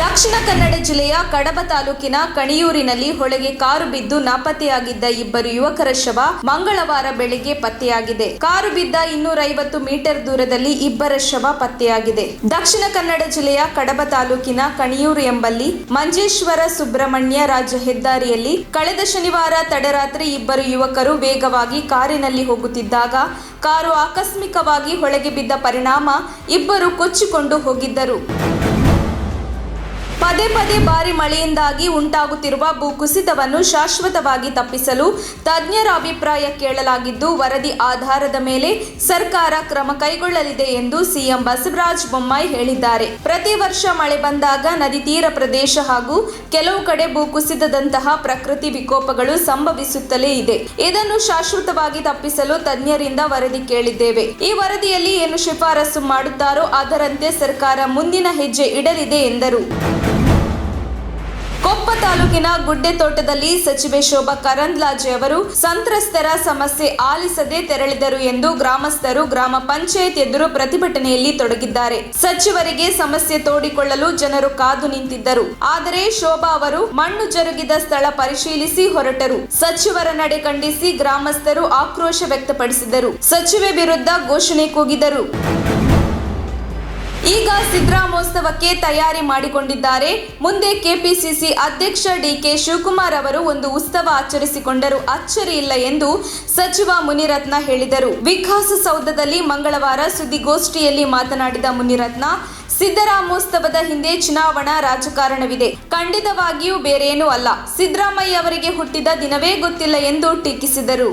ದಕ್ಷಿಣ ಕನ್ನಡ ಜಿಲ್ಲೆಯ ಕಡಬ ತಾಲೂಕಿನ ಕಣಿಯೂರಿನಲ್ಲಿ ಹೊಳೆಗೆ ಕಾರು ಬಿದ್ದು ನಾಪತ್ತೆಯಾಗಿದ್ದ ಇಬ್ಬರು ಯುವಕರ ಶವ ಮಂಗಳವಾರ ಬೆಳಿಗ್ಗೆ ಪತ್ತೆಯಾಗಿದೆ. ಕಾರು ಬಿದ್ದ 250 ಮೀಟರ್ ದೂರದಲ್ಲಿ ಇಬ್ಬರ ಶವ ಪತ್ತೆಯಾಗಿದೆ. ದಕ್ಷಿಣ ಕನ್ನಡ ಜಿಲ್ಲೆಯ ಕಡಬ ತಾಲೂಕಿನ ಕಣಿಯೂರು ಎಂಬಲ್ಲಿ ಮಂಜೇಶ್ವರ ಸುಬ್ರಹ್ಮಣ್ಯ ರಾಜ್ಯ ಹೆದ್ದಾರಿಯಲ್ಲಿ ಕಳೆದ ಶನಿವಾರ ತಡರಾತ್ರಿ ಇಬ್ಬರು ಯುವಕರು ವೇಗವಾಗಿ ಕಾರಿನಲ್ಲಿ ಹೋಗುತ್ತಿದ್ದಾಗ ಕಾರು ಆಕಸ್ಮಿಕವಾಗಿ ಹೊಳೆಗೆ ಬಿದ್ದ ಪರಿಣಾಮ ಇಬ್ಬರು ಕೊಚ್ಚಿಕೊಂಡು ಹೋಗಿದ್ದರು. ಪದೇ ಪದೇ ಭಾರಿ ಮಳೆಯಿಂದಾಗಿ ಉಂಟಾಗುತ್ತಿರುವ ಭೂಕುಸಿತವನ್ನು ಶಾಶ್ವತವಾಗಿ ತಪ್ಪಿಸಲು ತಜ್ಞರ ಅಭಿಪ್ರಾಯ ಕೇಳಲಾಗಿದ್ದು, ವರದಿ ಆಧಾರದ ಮೇಲೆ ಸರ್ಕಾರ ಕ್ರಮ ಕೈಗೊಳ್ಳಲಿದೆ ಎಂದು ಸಿಎಂ ಬಸವರಾಜ ಬೊಮ್ಮಾಯಿ ಹೇಳಿದ್ದಾರೆ. ಪ್ರತಿ ವರ್ಷ ಮಳೆ ಬಂದಾಗ ನದಿ ತೀರ ಪ್ರದೇಶ ಹಾಗೂ ಕೆಲವು ಕಡೆ ಭೂಕುಸಿತದಂತಹ ಪ್ರಕೃತಿ ವಿಕೋಪಗಳು ಸಂಭವಿಸುತ್ತಲೇ ಇದೆ. ಇದನ್ನು ಶಾಶ್ವತವಾಗಿ ತಪ್ಪಿಸಲು ತಜ್ಞರಿಂದ ವರದಿ ಕೇಳಿದ್ದೇವೆ. ಈ ವರದಿಯಲ್ಲಿ ಏನು ಶಿಫಾರಸು ಮಾಡುತ್ತಾರೋ ಅದರಂತೆ ಸರ್ಕಾರ ಮುಂದಿನ ಹೆಜ್ಜೆ ಇಡಲಿದೆ ಎಂದರು. ಕೊಪ್ಪ ತಾಲೂಕಿನ ಗುಡ್ಡೆ ತೋಟದಲ್ಲಿ ಸಚಿವೆ ಶೋಭಾ ಕರಂದ್ಲಾಜೆ ಅವರು ಸಂತ್ರಸ್ತರ ಸಮಸ್ಯೆ ಆಲಿಸದೆ ತೆರಳಿದರು ಎಂದು ಗ್ರಾಮಸ್ಥರು ಗ್ರಾಮ ಪಂಚಾಯತ್ ಎದುರು ಪ್ರತಿಭಟನೆಯಲ್ಲಿ ತೊಡಗಿದ್ದಾರೆ. ಸಚಿವರಿಗೆ ಸಮಸ್ಯೆ ತೋಡಿಕೊಳ್ಳಲು ಜನರು ಕಾದು ನಿಂತಿದ್ದರು. ಆದರೆ ಶೋಭಾ ಅವರು ಮಣ್ಣು ಜರುಗಿದ ಸ್ಥಳ ಪರಿಶೀಲಿಸಿ ಹೊರಟರು. ಸಚಿವರ ನಡೆ ಖಂಡಿಸಿ ಗ್ರಾಮಸ್ಥರು ಆಕ್ರೋಶ ವ್ಯಕ್ತಪಡಿಸಿದರು. ಸಚಿವೆ ವಿರುದ್ಧ ಘೋಷಣೆ ಕೂಗಿದರು. ಈಗ ಸಿದ್ದರಾಮೋತ್ಸವಕ್ಕೆ ತಯಾರಿ ಮಾಡಿಕೊಂಡಿದ್ದಾರೆ. ಮುಂದೆ ಕೆಪಿಸಿಸಿ ಅಧ್ಯಕ್ಷ ಡಿಕೆ ಶಿವಕುಮಾರ್ ಅವರು ಒಂದು ಉತ್ಸವ ಆಚರಿಸಿಕೊಂಡರೂ ಅಚ್ಚರಿ ಇಲ್ಲ ಎಂದು ಸಚಿವ ಮುನಿರತ್ನ ಹೇಳಿದರು. ವಿಕಾಸಸೌಧದಲ್ಲಿ ಮಂಗಳವಾರ ಸುದ್ದಿಗೋಷ್ಠಿಯಲ್ಲಿ ಮಾತನಾಡಿದ ಮುನಿರತ್ನ, ಸಿದ್ದರಾಮೋತ್ಸವದ ಹಿಂದೆ ಚುನಾವಣಾ ರಾಜಕಾರಣವಿದೆ. ಖಂಡಿತವಾಗಿಯೂ ಬೇರೇನೂ ಅಲ್ಲ. ಸಿದ್ದರಾಮಯ್ಯ ಅವರಿಗೆ ಹುಟ್ಟಿದ ದಿನವೇ ಗೊತ್ತಿಲ್ಲ ಎಂದು ಟೀಕಿಸಿದರು.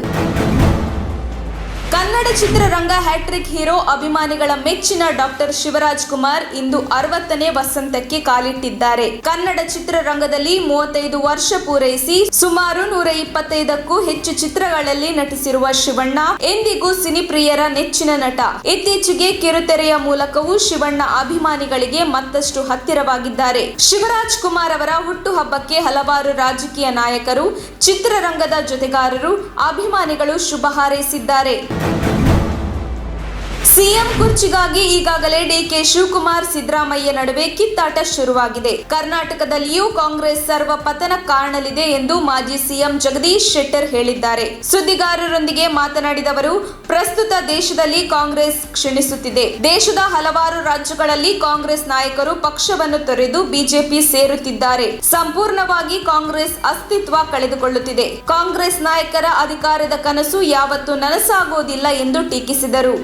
ಕನ್ನಡ ಚಿತ್ರರಂಗ ಹ್ಯಾಟ್ರಿಕ್ ಹೀರೋ ಅಭಿಮಾನಿಗಳ ಮೆಚ್ಚಿನ ಡಾಕ್ಟರ್ ಶಿವರಾಜ್ ಕುಮಾರ್ ಇಂದು 60ನೇ ವಸಂತಕ್ಕೆ ಕಾಲಿಟ್ಟಿದ್ದಾರೆ. ಕನ್ನಡ ಚಿತ್ರರಂಗದಲ್ಲಿ 35 ವರ್ಷ ಪೂರೈಸಿ ಸುಮಾರು 125ಕ್ಕೂ ಹೆಚ್ಚು ಚಿತ್ರಗಳಲ್ಲಿ ನಟಿಸಿರುವ ಶಿವಣ್ಣ ಎಂದಿಗೂ ಸಿನಿಪ್ರಿಯರ ನೆಚ್ಚಿನ ನಟ. ಇತ್ತೀಚೆಗೆ ಕಿರುತೆರೆಯ ಮೂಲಕವೂ ಶಿವಣ್ಣ ಅಭಿಮಾನಿಗಳಿಗೆ ಮತ್ತಷ್ಟು ಹತ್ತಿರವಾಗಿದ್ದಾರೆ. ಶಿವರಾಜ್ ಕುಮಾರ್ ಅವರ ಹುಟ್ಟುಹಬ್ಬಕ್ಕೆ ಹಲವಾರು ರಾಜಕೀಯ ನಾಯಕರು, ಚಿತ್ರರಂಗದ ಜೊತೆಗಾರರು, ಅಭಿಮಾನಿಗಳು ಶುಭ ಹಾರೈಸಿದ್ದಾರೆ. ಸಿಎಂ ಕುರ್ಚಿಗಾಗಿ ಈಗಾಗಲೇ ಡಿಕೆ ಶಿವಕುಮಾರ್ ಸಿದ್ದರಾಮಯ್ಯ ನಡುವೆ ಕಿತ್ತಾಟ ಶುರುವಾಗಿದೆ. ಕರ್ನಾಟಕದಲ್ಲಿಯೂ ಕಾಂಗ್ರೆಸ್ ಸರ್ವ ಪತನ ಕಾಣಲಿದೆ ಎಂದು ಮಾಜಿ ಸಿಎಂ ಜಗದೀಶ್ ಶೆಟ್ಟರ್ ಹೇಳಿದ್ದಾರೆ. ಸುದ್ದಿಗಾರರೊಂದಿಗೆ ಮಾತನಾಡಿದ ಅವರು, ಪ್ರಸ್ತುತ ದೇಶದಲ್ಲಿ ಕಾಂಗ್ರೆಸ್ ಕ್ಷೀಣಿಸುತ್ತಿದೆ. ದೇಶದ ಹಲವಾರು ರಾಜ್ಯಗಳಲ್ಲಿ ಕಾಂಗ್ರೆಸ್ ನಾಯಕರು ಪಕ್ಷವನ್ನು ತೊರೆದು ಬಿಜೆಪಿ ಸೇರುತ್ತಿದ್ದಾರೆ. ಸಂಪೂರ್ಣವಾಗಿ ಕಾಂಗ್ರೆಸ್ ಅಸ್ತಿತ್ವ ಕಳೆದುಕೊಳ್ಳುತ್ತಿದೆ. ಕಾಂಗ್ರೆಸ್ ನಾಯಕರ ಅಧಿಕಾರದ ಕನಸು ಯಾವತ್ತೂ ನನಸಾಗುವುದಿಲ್ಲ ಎಂದು ಟೀಕಿಸಿದರು.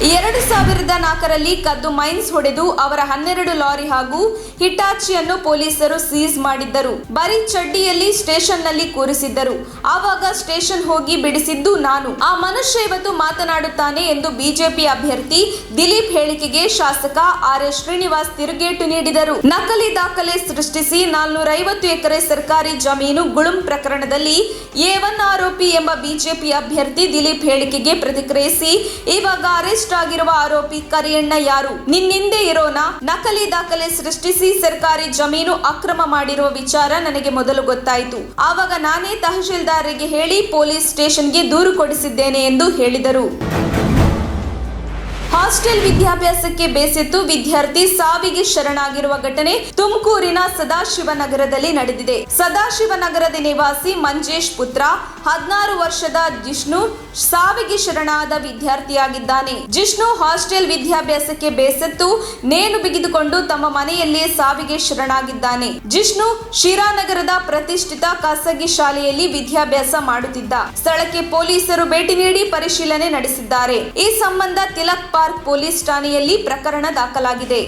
2004ರಲ್ಲಿ ಕದ್ದು ಮೈನ್ಸ್ ಹೊಡೆದು ಅವರ 12 ಲಾರಿ ಹಾಗೂ ಹಿಟಾಚಿಯನ್ನು ಪೊಲೀಸರು ಸೀಸ್ ಮಾಡಿದ್ದರು. ಬರೀ ಚಡ್ಡಿಯಲ್ಲಿ ಸ್ಟೇಷನ್ನಲ್ಲಿ ಕೂರಿಸಿದ್ದರು. ಆವಾಗ ಸ್ಟೇಷನ್ ಹೋಗಿ ಬಿಡಿಸಿದ್ದು ನಾನು. ಆ ಮನುಷ್ಯ ಇವತ್ತು ಮಾತನಾಡುತ್ತಾನೆ ಎಂದು ಬಿಜೆಪಿ ಅಭ್ಯರ್ಥಿ ದಿಲೀಪ್ ಹೇಳಿಕೆಗೆ ಶಾಸಕ ಆರ್.ಎಸ್. ಶ್ರೀನಿವಾಸ್ ತಿರುಗೇಟು ನೀಡಿದರು. ನಕಲಿ ದಾಖಲೆ ಸೃಷ್ಟಿಸಿ 450 ಎಕರೆ ಸರ್ಕಾರಿ ಜಮೀನು ಗುಳುಂ ಪ್ರಕರಣದಲ್ಲಿ A1 ಆರೋಪಿ ಎಂಬ ಬಿಜೆಪಿ ಅಭ್ಯರ್ಥಿ ದಿಲೀಪ್ ಹೇಳಿಕೆಗೆ ಪ್ರತಿಕ್ರಿಯಿಸಿ, ಇವಾಗ ಅರೆಸ್ಟ್ ಆಗಿರುವ ಆರೋಪಿ ಕರಿಯಣ್ಣ ಯಾರು? ನಿನ್ನಿಂದೆ ಇರೋನಾ? ನಕಲಿ ದಾಖಲೆ ಸೃಷ್ಟಿಸಿ ಸರ್ಕಾರಿ ಜಮೀನು ಅಕ್ರಮ ಮಾಡಿರುವ ವಿಚಾರ ನನಗೆ ಮೊದಲು ಗೊತ್ತಾಯಿತು. ಆವಾಗ ನಾನೇ ತಹಶೀಲ್ದಾರರಿಗೆ ಹೇಳಿ ಪೊಲೀಸ್ ಸ್ಟೇಷನ್ಗೆ ದೂರು ಕೊಡಿಸಿದ್ದೇನೆ ಎಂದು ಹೇಳಿದರು. ಹಾಸ್ಟೆಲ್ ವಿದ್ಯಾಭ್ಯಾಸಕ್ಕೆ ಬೇಸತ್ತು ವಿದ್ಯಾರ್ಥಿ ಸಾವಿಗೆ ಶರಣಾಗಿರುವ ಘಟನೆ ತುಮಕೂರಿನ ಸದಾಶಿವನಗರದಲ್ಲಿ ನಡೆದಿದೆ. ಸದಾಶಿವನಗರದ ನಿವಾಸಿ ಮಂಜೇಶ್ ಪುತ್ರ 16 ವರ್ಷದ ಜಿಷ್ಣು ಸಾವಿಗೆ ಶರಣಾದ ವಿದ್ಯಾರ್ಥಿಯಾಗಿದ್ದಾನೆ. ಜಿಷ್ಣು ಹಾಸ್ಟೆಲ್ ವಿದ್ಯಾಭ್ಯಾಸಕ್ಕೆ ಬೇಸತ್ತು ನೇಣು ಬಿಗಿದುಕೊಂಡು ತಮ್ಮ ಮನೆಯಲ್ಲಿಯೇ ಸಾವಿಗೆ ಶರಣಾಗಿದ್ದಾನೆ. ಜಿಷ್ಣು ಶಿರಾನಗರದ ಪ್ರತಿಷ್ಠಿತ ಖಾಸಗಿ ಶಾಲೆಯಲ್ಲಿ ವಿದ್ಯಾಭ್ಯಾಸ ಮಾಡುತ್ತಿದ್ದ. ಸ್ಥಳಕ್ಕೆ ಪೊಲೀಸರು ಭೇಟಿ ನೀಡಿ ಪರಿಶೀಲನೆ ನಡೆಸಿದ್ದಾರೆ. ಈ ಸಂಬಂಧ ತಿಲಕ್ ಪಾರ್ಕ್ ಪೊಲೀಸ್ ಠಾಣೆಯಲ್ಲಿ ಪ್ರಕರಣ ದಾಖಲಾಗಿದೆ.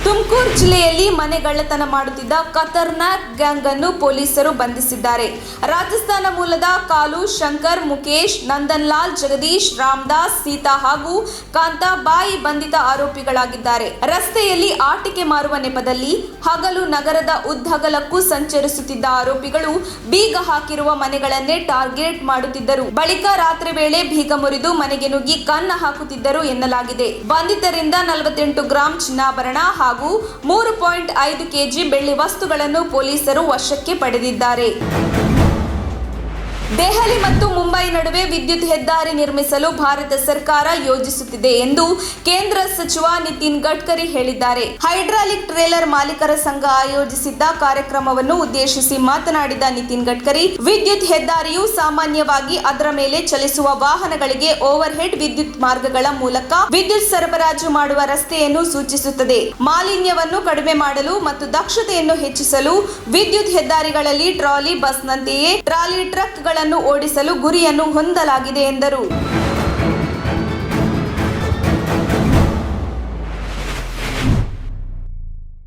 ತುಮಕೂರು ಜಿಲ್ಲೆಯಲ್ಲಿ ಮನೆಗಳ್ಳತನ ಮಾಡುತ್ತಿದ್ದ ಖತರ್ನಾಕ್ ಗ್ಯಾಂಗ್ ಅನ್ನು ಪೊಲೀಸರು ಬಂಧಿಸಿದ್ದಾರೆ. ರಾಜಸ್ಥಾನ ಮೂಲದ ಕಾಲು, ಶಂಕರ್, ಮುಕೇಶ್, ನಂದನ್ ಲಾಲ್, ಜಗದೀಶ್, ರಾಮದಾಸ್, ಸೀತಾ ಹಾಗೂ ಕಾಂತಾಬಾಯಿ ಬಂಧಿತ ಆರೋಪಿಗಳಾಗಿದ್ದಾರೆ. ರಸ್ತೆಯಲ್ಲಿ ಆಟಿಕೆ ಮಾರುವ ನೆಪದಲ್ಲಿ ಹಗಲು ನಗರದ ಉದ್ದಗಲಕ್ಕೂ ಸಂಚರಿಸುತ್ತಿದ್ದ ಆರೋಪಿಗಳು ಬೀಗ ಹಾಕಿರುವ ಮನೆಗಳನ್ನೇ ಟಾರ್ಗೆಟ್ ಮಾಡುತ್ತಿದ್ದರು. ಬಳಿಕ ರಾತ್ರಿ ವೇಳೆ ಬೀಗ ಮುರಿದು ಮನೆಗೆ ನುಗ್ಗಿ ಕನ್ನ ಹಾಕುತ್ತಿದ್ದರು ಎನ್ನಲಾಗಿದೆ. ಬಂಧಿತರಿಂದ 48 ಗ್ರಾಂ ಚಿನ್ನಾಭರಣ ಹಾಗೂ 3.5 ಕೆಜಿ ಬೆಳ್ಳಿ ವಸ್ತುಗಳನ್ನು ಪೊಲೀಸರು ವಶಕ್ಕೆ ಪಡೆದಿದ್ದಾರೆ. ದೆಹಲಿ ಮತ್ತು ಮುಂಬೈ ನಡುವೆ ವಿದ್ಯುತ್ ಹೆದ್ದಾರಿ ನಿರ್ಮಿಸಲು ಭಾರತ ಸರ್ಕಾರ ಯೋಜಿಸುತ್ತಿದೆ ಎಂದು ಕೇಂದ್ರ ಸಚಿವ ನಿತಿನ್ ಗಡ್ಕರಿ ಹೇಳಿದ್ದಾರೆ. ಹೈಡ್ರಾಲಿಕ್ ಟ್ರೇಲರ್ ಮಾಲೀಕರ ಸಂಘ ಆಯೋಜಿಸಿದ್ದ ಕಾರ್ಯಕ್ರಮವನ್ನು ಉದ್ದೇಶಿಸಿ ಮಾತನಾಡಿದ ನಿತಿನ್ ಗಡ್ಕರಿ, ವಿದ್ಯುತ್ ಹೆದ್ದಾರಿಯು ಸಾಮಾನ್ಯವಾಗಿ ಅದರ ಮೇಲೆ ಚಲಿಸುವ ವಾಹನಗಳಿಗೆ ಓವರ್ ಹೆಡ್ ವಿದ್ಯುತ್ ಮಾರ್ಗಗಳ ಮೂಲಕ ವಿದ್ಯುತ್ ಸರಬರಾಜು ಮಾಡುವ ರಸ್ತೆಯನ್ನು ಸೂಚಿಸುತ್ತದೆ. ಮಾಲಿನ್ಯವನ್ನು ಕಡಿಮೆ ಮಾಡಲು ಮತ್ತು ದಕ್ಷತೆಯನ್ನು ಹೆಚ್ಚಿಸಲು ವಿದ್ಯುತ್ ಹೆದ್ದಾರಿಗಳಲ್ಲಿ ಟ್ರಾಲಿ ಬಸ್ನಂತೆಯೇ ಟ್ರಾಲಿ ಟ್ರಕ್ಗಳನ್ನು ಓಡಿಸಲು ಗುರಿಯನ್ನು ಹೊಂದಲಾಗಿದೆ ಎಂದರು.